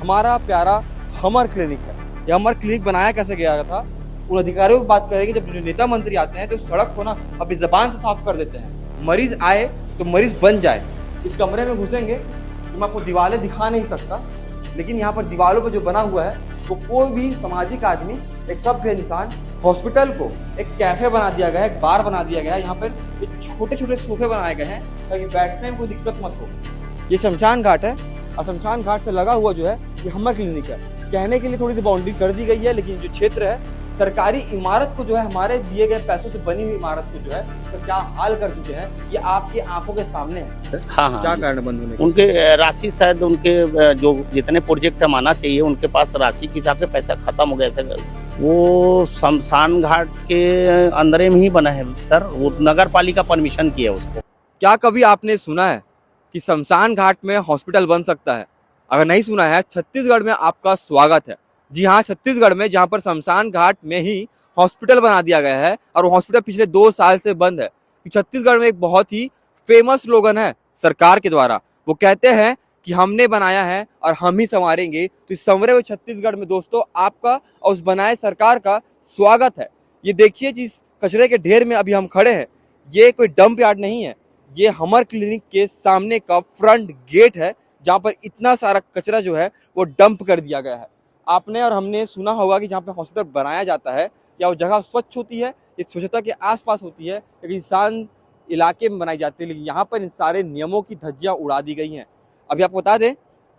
हमारा प्यारा हमर क्लिनिक है। ये हमर क्लिनिक बनाया कैसे गया था, उन अधिकारियों की बात करेंगे। जब जो नेता मंत्री आते हैं तो सड़क को ना अपनी जबान से साफ कर देते हैं। मरीज आए तो मरीज बन जाए। इस कमरे में घुसेंगे तो मैं आपको दीवारें दिखा नहीं सकता, लेकिन यहाँ पर दीवारों पर जो बना हुआ है वो कोई भी सामाजिक आदमी, एक सभ्य इंसान, हॉस्पिटल को एक कैफे बना दिया गया है, एक बार बना दिया गया है। यहाँ पर छोटे छोटे सोफे बनाए गए हैं ताकि बैठने में कोई दिक्कत मत हो। ये शमशान घाट है और शमशान घाट से लगा हुआ जो है ये हमर क्लिनिक है। कहने के लिए थोड़ी सी बाउंड्री कर दी गई है, लेकिन जो क्षेत्र है, सरकारी इमारत को जो है, हमारे दिए गए पैसों से बनी हुई इमारत को जो है सर क्या हाल कर चुके हैं, ये आपकी आंखों के सामने है। हाँ क्या हाँ, कारण बंद होने के? उनके राशि शायद उनके जो जितने प्रोजेक्ट हम आना चाहिए उनके पास राशि के हिसाब से पैसा खत्म हो गया सर। वो शमशान घाट के अंदर में ही बना है सर, वो नगर पालिका परमिशन की है उसको। क्या कभी आपने सुना है कि शमशान घाट में हॉस्पिटल बन सकता है? अगर नहीं सुना है, छत्तीसगढ़ में आपका स्वागत है। जी हाँ, छत्तीसगढ़ में, जहाँ पर शमशान घाट में ही हॉस्पिटल बना दिया गया है और वो हॉस्पिटल पिछले 2 साल से बंद है। छत्तीसगढ़ में एक बहुत ही फेमस स्लोगन है सरकार के द्वारा। वो कहते हैं कि हमने बनाया है और हम ही संवारेंगे। तो इस संवरे हुए छत्तीसगढ़ में दोस्तों आपका और उस बनाए सरकार का स्वागत है। ये देखिए, जिस कचरे के ढेर में अभी हम खड़े हैं, ये कोई डंप यार्ड नहीं है, ये हमर क्लिनिक के सामने का फ्रंट गेट है, जहाँ पर इतना सारा कचरा जो है वो डंप कर दिया गया है। आपने और हमने सुना होगा कि जहाँ पे हॉस्पिटल बनाया जाता है या वो जगह स्वच्छ होती है, ये स्वच्छता के आसपास होती है, एक इंसान इलाके में बनाई जाती है, लेकिन यहाँ पर इन सारे नियमों की धज्जियाँ उड़ा दी गई हैं। अभी आपको बता दें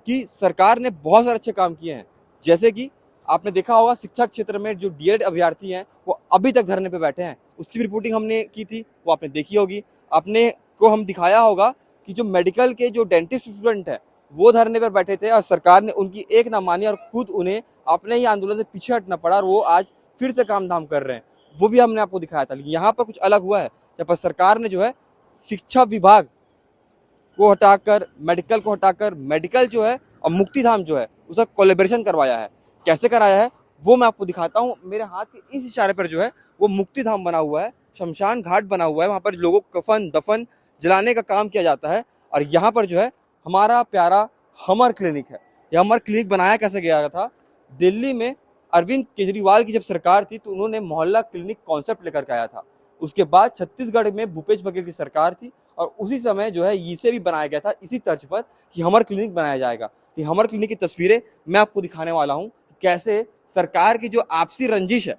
कि सरकार ने बहुत सारे अच्छे काम किए हैं, जैसे कि आपने देखा होगा शिक्षा क्षेत्र में जो डीएलएड अभ्यर्थी हैं वो अभी तक धरने पे बैठे हैं। उसकी रिपोर्टिंग हमने की थी, वो आपने देखी होगी। आपने को हम दिखाया होगा कि जो मेडिकल के जो डेंटिस्ट स्टूडेंट है वो धरने पर बैठे थे और सरकार ने उनकी एक ना मानी और खुद उन्हें अपने ही आंदोलन से पीछे हटना पड़ा और वो आज फिर से काम धाम कर रहे हैं। वो भी हमने आपको दिखाया था। लेकिन यहाँ पर कुछ अलग हुआ है, यहाँ पर सरकार ने जो है शिक्षा विभाग को हटाकर, मेडिकल को हटाकर, मेडिकल जो है और मुक्तिधाम जो है उसका कोलेबरेशन करवाया है। कैसे कराया है वो मैं आपको दिखाता हूँ। मेरे हाथ के इस इशारे पर जो है वो मुक्तिधाम बना हुआ है, शमशान घाट बना हुआ है। वहाँ पर लोगों को कफन दफन जलाने का काम किया जाता है और यहाँ पर जो है हमारा प्यारा हमर क्लिनिक है। यह हमर क्लिनिक बनाया कैसे गया था, दिल्ली में अरविंद केजरीवाल की जब सरकार थी तो उन्होंने मोहल्ला क्लिनिक कॉन्सेप्ट लेकर के आया था। उसके बाद छत्तीसगढ़ में भूपेश बघेल की सरकार थी और उसी समय जो है इसे भी बनाया गया था इसी तर्ज पर कि हमर क्लिनिक बनाया जाएगा। कि हमर क्लिनिक की तस्वीरें मैं आपको दिखाने वाला हूँ, कैसे सरकार की जो आपसी रंजिश है,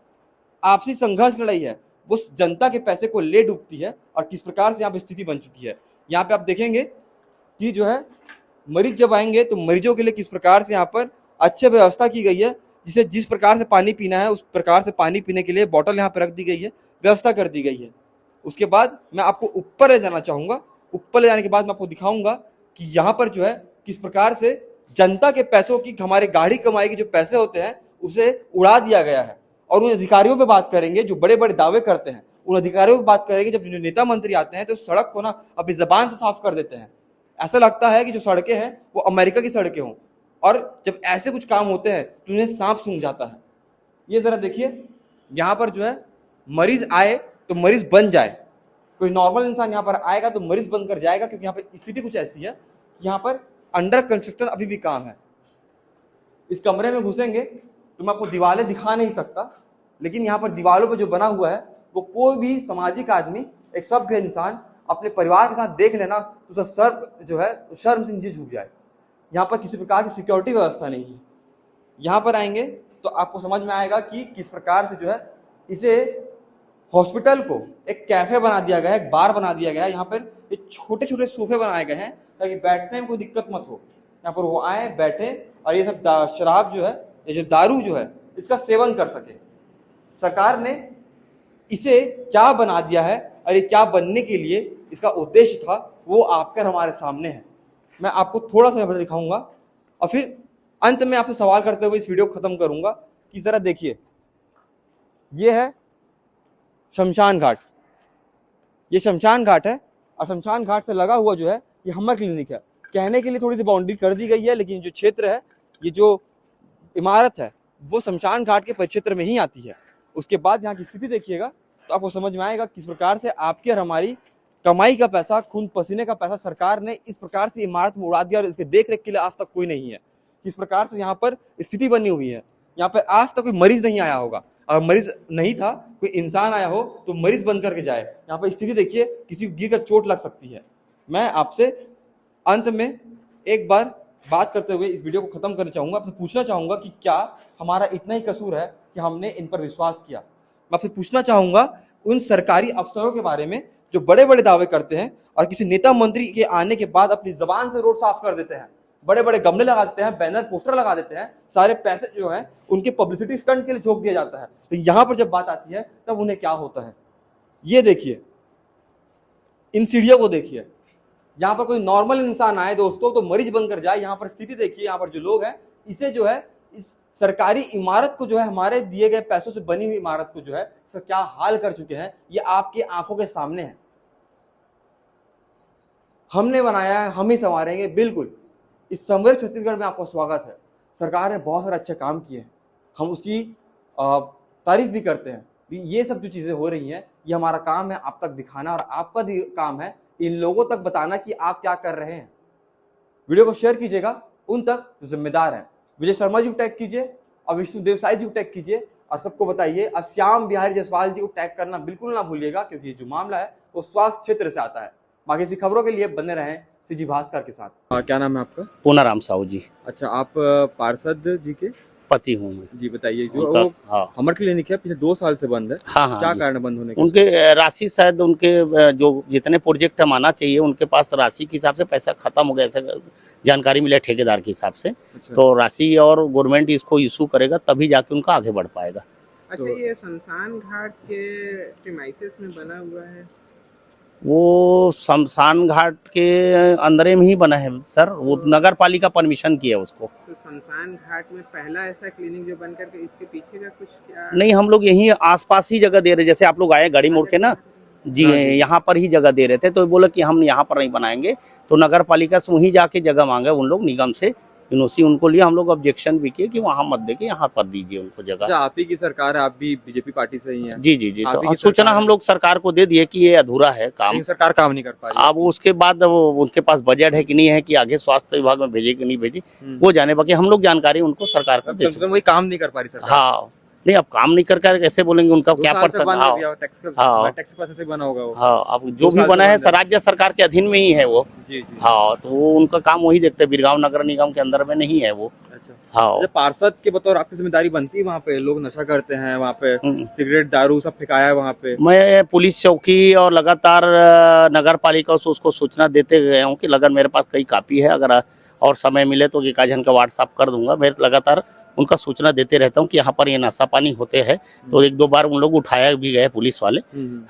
आपसी संघर्ष लड़ाई है, वो जनता के पैसे को ले डूबती है और किस प्रकार से यहाँ पे स्थिति बन चुकी है। यहाँ पे आप देखेंगे कि जो है मरीज जब आएंगे तो मरीजों के लिए किस प्रकार से यहाँ पर अच्छे व्यवस्था की गई है, जिसे जिस प्रकार से पानी पीना है उस प्रकार से पानी पीने के लिए बोतल यहाँ पर रख दी गई है, व्यवस्था कर दी गई है। उसके बाद मैं आपको ऊपर ले जाना चाहूँगा। ऊपर ले जाने के बाद मैं आपको दिखाऊंगा कि यहाँ पर जो है किस प्रकार से जनता के पैसों की, हमारे गाड़ी कमाई के जो पैसे होते हैं उसे उड़ा दिया गया है। और उन अधिकारियों पे बात करेंगे जो बड़े बड़े दावे करते हैं, उन अधिकारियों पे बात करेंगे जब जो नेता मंत्री आते हैं तो सड़क को ना अपनी जबान से साफ कर देते हैं। ऐसा लगता है कि जो सड़कें हैं वो अमेरिका की सड़कें हों, और जब ऐसे कुछ काम होते हैं तो उन्हें सांप सूंघ जाता है। ये जरा देखिए, यहाँ पर जो है मरीज आए तो मरीज बन जाए। कोई नॉर्मल इंसान यहाँ पर आएगा तो मरीज बनकर जाएगा, क्योंकि यहाँ पर स्थिति कुछ ऐसी है, यहाँ पर अंडर कंस्ट्रक्शन अभी भी काम है। इस कमरे में घुसेंगे तो मैं आपको दीवारें दिखा नहीं सकता, लेकिन यहाँ पर दीवारों पर जो बना हुआ है वो कोई भी सामाजिक आदमी, एक सभ्य इंसान अपने परिवार के साथ देख लेना तो उसका सर जो है शर्म से नीचे झुक जाए। यहाँ पर किसी प्रकार की सिक्योरिटी व्यवस्था नहीं है। यहाँ पर आएंगे तो आपको समझ में आएगा कि किस प्रकार से जो है इसे हॉस्पिटल को एक कैफे बना दिया गया है, एक बार बना दिया गया है। यहाँ पर ये छोटे छोटे सोफे बनाए गए हैं ताकि बैठने में कोई दिक्कत मत हो। यहाँ पर वो आए, बैठे और ये सब शराब जो है, ये जो दारू जो है, इसका सेवन कर सके। सरकार ने इसे क्या बना दिया है और ये क्या बनने के लिए इसका उद्देश्य था, वो आपकर हमारे सामने है। मैं आपको थोड़ा सा दिखाऊंगा और फिर अंत में आपसे सवाल करते हुए इस वीडियो को खत्म करूंगा कि जरा देखिए, ये है शमशान घाट। ये शमशान घाट है और शमशान घाट से लगा हुआ जो है ये हमर क्लिनिक है। कहने के लिए थोड़ी सी बाउंड्री कर दी गई है, लेकिन जो क्षेत्र है, ये जो इमारत है, वो शमशान घाट के परिक्षेत्र में ही आती है। उसके बाद यहाँ की स्थिति देखिएगा तो आपको समझ में आएगा किस प्रकार से आपकी और हमारी कमाई का पैसा, खून पसीने का पैसा सरकार ने इस प्रकार से इमारत में उड़ा दिया और इसके देख रेख के लिए आज तक कोई नहीं है। किस प्रकार से यहाँ पर स्थिति बनी हुई है। यहाँ पर आज तक कोई मरीज नहीं आया होगा, अगर मरीज नहीं था, कोई इंसान आया हो तो मरीज बन करके जाए। यहाँ पर स्थिति देखिए, किसी को गिर कर चोट लग सकती है। मैं आपसे अंत में एक बार बात करते हुए इस वीडियो को खत्म करना चाहूंगा, आपसे पूछना चाहूंगा कि क्या हमारा इतना ही कसूर है कि हमने इन पर विश्वास किया। मैं आपसे पूछना चाहूंगा उन सरकारी अफसरों के बारे में जो बड़े बड़े दावे करते हैं और किसी नेता मंत्री के आने के बाद अपनी जबान से रोड साफ कर देते हैं, बड़े बड़े गमले लगा देते हैं, बैनर पोस्टर लगा देते हैं, सारे पैसे जो हैं उनके पब्लिसिटी स्टंट के लिए झोंक दिया जाता है। तो यहाँ पर जब बात आती है तब उन्हें क्या होता है, ये देखिए, इन सीढ़ियों को देखिए। यहाँ पर कोई नॉर्मल इंसान आए दोस्तों तो मरीज बनकर जाए। यहाँ पर स्थिति देखिए, यहाँ पर जो लोग हैं इसे जो है, इस सरकारी इमारत को जो है, हमारे दिए गए पैसों से बनी हुई इमारत को जो है, इसका क्या हाल कर चुके हैं, ये आपके आंखों के सामने है। हमने बनाया है, हम ही संवारेंगे, बिल्कुल। इस समृद्ध छत्तीसगढ़ में आपका स्वागत है। सरकार ने बहुत सारे अच्छे काम किए हैं, हम उसकी तारीफ भी करते हैं। ये सब जो चीजें हो रही हैं, ये हमारा काम है आप तक दिखाना, और आपका काम है इन लोगों तक बताना कि आप क्या कर रहे हैं। वीडियो को शेयर कीजिएगा उन तक जो जिम्मेदार हैं। विजय शर्मा जी को टैग कीजिए और विष्णु देवसाई जी को टैग कीजिए और सबको बताइए, और श्याम बिहारी जायसवाल जी को टैग करना बिल्कुल ना भूलिएगा, क्योंकि जो मामला है वो स्वास्थ्य क्षेत्र से आता है। बाकी ऐसी खबरों के लिए बने रहें सीजी भास्कर के साथ। क्या नाम है आपका? पूनाराम साहू जी। अच्छा, आप पार्षद जी के पति हूँ मैं जी। बताइए, जो उनका, वो हाँ, हमर क्लिनिक है पिछले 2 साल से बंद है, हाँ क्या जी। कारण बंद होने का? उनके राशि शायद उनके जो जितने प्रोजेक्ट हम आना चाहिए उनके पास राशि के हिसाब से पैसा खत्म हो गया, ऐसा जानकारी मिला ठेकेदार के हिसाब से। अच्छा। तो राशि और गवर्नमेंट इसको इशू करेगा तभी जाके उनका आगे बढ़ पाएगा। अच्छा, ये शमशान घाट के प्रीमाइसेस में बना हुआ है? वो शमशान घाट के अंदर में ही बना है सर, वो नगर पालिका परमिशन की है उसको। तो शमशान घाट में पहला ऐसा क्लिनिक जो बनकर के इसके पीछे का कुछ क्या? नहीं, हम लोग यहीं आसपास ही जगह दे रहे, जैसे आप लोग आए गाड़ी मोड़ के ना जी, हाँ जी। यहाँ पर ही जगह दे रहे थे, तो बोले कि हम यहाँ पर नहीं बनाएंगे, तो नगर पालिका से वहीं जाके जगह मांगे उन लोग, निगम से यूनिवर्सिटी उनको लिए। हम लोग ऑब्जेक्शन भी किए कि वहाँ मत दे के यहाँ पर दीजिए उनको जगह। अच्छा, आप ही की सरकार है, आप भी बीजेपी पार्टी से ही हैं। जी जी जी। आप ही तो की सूचना सरकार हम है। लोग सरकार को दे दिए कि ये अधूरा है काम। लेकिन सरकार काम नहीं कर पा रही है। अब उसके बाद वो उनके पास बजट है कि नहीं है, कि आगे स्वास्थ्य विभाग में भेजे कि नहीं भेजे, वो जाने। बाकी हम लोग जानकारी उनको सरकार को दे कम से चुके। कम वही काम नहीं कर पा रही सरकार। हाँ, नहीं, अब काम नहीं कर कैसे बोलेंगे, उनका 2 क्या साल से परसेंट? बंद हो गया, हाँ टैक्स का हाँ। टैक्स पैसे से बना होगा वो। हाँ, अब 2 जो भी साल बना से है बंद है। राज्य सरकार के अधीन में ही है वो। जी जी। हाँ, तो वो उनका काम वही देखते हैं, बिरगांव नगर निगम के अंदर में नहीं है वो। अच्छा, हाँ। जब पार्षद के बतौर आपकी जिम्मेदारी बनती है, वहाँ पे लोग नशा करते हैं, वहाँ पे हम्म। सिगरेट दारू सब फेंकाया है वहाँ पे। मैं पुलिस चौकी और लगातार नगर पालिका से उसको सूचना देते गए हूँ कि अगर मेरे पास कई कापी है, अगर और समय मिले तो एक आध जन का व्हाट्सअप कर दूंगा। मैं लगातार उनका सूचना देते रहता हूँ कि यहाँ पर ये नशा पानी होते हैं। तो 1-2 बार उन लोग उठाया भी गए पुलिस वाले,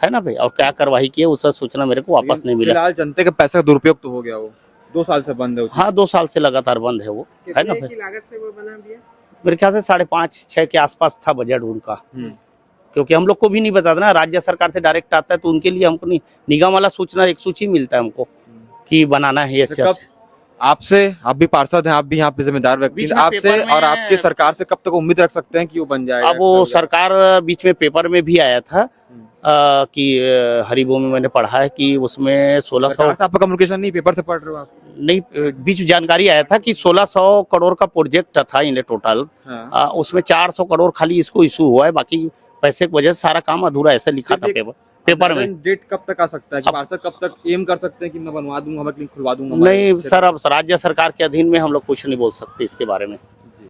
है ना भाई, और क्या कार्रवाई किए उसका सूचना मेरे को वापस नहीं मिला। फिलहाल जनता के पैसे का दुरुपयोग तो हो गया, वो 2 साल से बंद है वो चीज़। हाँ, 2 साल से लगातार बंद है वो, है ना कितने भाई। की लागत से वो बना दिया? मेरे ख्याल से 5.5-6 के आसपास था बजट उनका, क्योंकि हम लोग को भी नहीं बताता ना, राज्य सरकार से डायरेक्ट आता है, तो उनके लिए हमको नहीं, निगम वाला सूचना एक सूची मिलता है हमको कि बनाना है तो कब आपसे, आप भी पार्षद हैं, आप भी यहाँ पे जिम्मेदार व्यक्ति बीच हैं, में आपसे पेपर में- और आपकी सरकार से कब तक उम्मीद रख सकते हैं कि वो बन जाएगा? अब वो सरकार बीच में पेपर में भी आया था कि हरिभूमि मैंने पढ़ा है कि उसमें 1600 सरकार से आपका कम्युनिकेशन नहीं, पेपर से पढ़ रहे हो आप? नहीं, बीच जानकारी आया था कि 1600 करोड़ का प्रोजेक्ट था इन्हें टोटल। हाँ। उसमें 400 करोड़ खाली इसको इशू हुआ है, बाकी पैसे की वजह से सारा काम अधूरा, ऐसा लिखा था पेपर में। डेट कब तक आ सकता है कि पार्षद कब तक एम कर सकते हैं कि मैं बनवा दूंगा, मैं क्लिनिक खुलवा दूंगा? नहीं सर, अब राज्य सरकार के अधीन में हम लोग कुछ नहीं बोल सकते इसके बारे में।